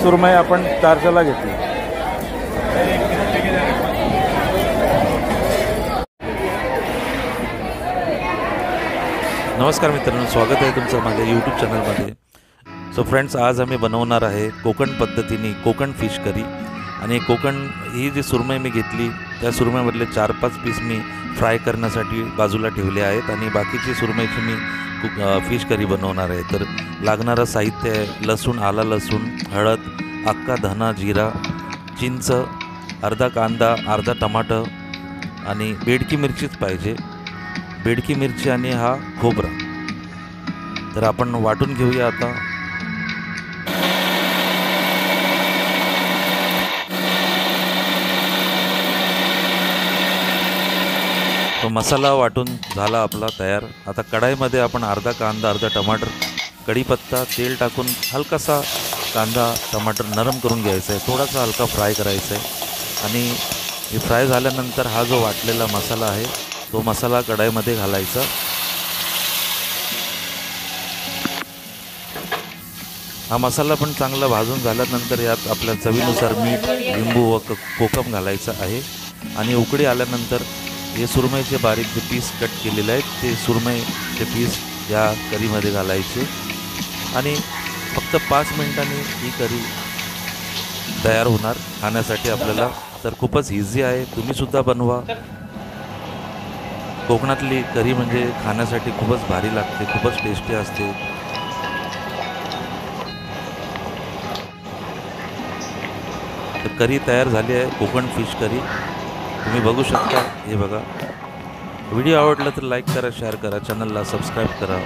सुरमई आपण 400ला घेतली। नमस्कार मित्रांनो, स्वागत आहे तुमचं माझ्या यूट्यूब चॅनलमध्ये। सो फ्रेंड्स, आज आम्ही बनवणार आहे कोकण पद्धतीने कोकण फिश करी। आणि कोकण ही जी सुरमई मी घेतली त्या सुरमईमधले 4-5 पीस मी फ्राय करण्यासाठी बाजूला ठेवले आहेत आणि बाकीची सुरमईची मी फिश करी बनवणार आहे। तर लागणारं साहित्य आहे लसूण, आला लसूण, हळद, अख्खा धना, जिरा, चिंच, अर्धा कांदा, अर्धा टमाटर आणि बेडकी मिरचीच पाहिजे, बेडकी मिरची आणि हा खोबरा। तर आपण वाटून घेऊया आता। तो मसाला वाटून झाला आपला तयार। आता कढाईमध्ये आपण अर्धा कांदा, अर्धा टमाटर, कढीपत्ता, तेल टाकून हलकासा कांदा टमाटर नरम करून घ्यायचा आहे, थोडासा हलका फ्राय करायचा आहे। आणि हे फ्राय झाल्यानंतर हा जो वाटलेला मसाला आहे तो मसाला कढाईमध्ये घालायचा। हा मसाला पण चांगला भाजून झाल्यानंतर यात आपल्या चवीनुसार मीठ, लिंबू व कोकम घालायचं आहे। आणि उकळी आल्यानंतर हे सुरमईचे बारीक जे पीस कट केलेले आहेत ते सुरमईचे पीस या करीमध्ये घालायचे आणि फक्त 5 मिनिटांनी ही करी तयार होणार खाण्यासाठी आपल्याला। तर खूपच इझी आहे, तुम्हीसुद्धा बनवा। कोकणातली करी म्हणजे खाण्यासाठी खूपच भारी लागते, खूपच टेस्टी असते। तर करी तयार झाली आहे, कोकण फिश करी तुम्ही बघू शकता। हे बघा, व्हिडिओ आवडला तर लाईक करा, शेअर करा, चॅनलला सबस्क्राईब करा।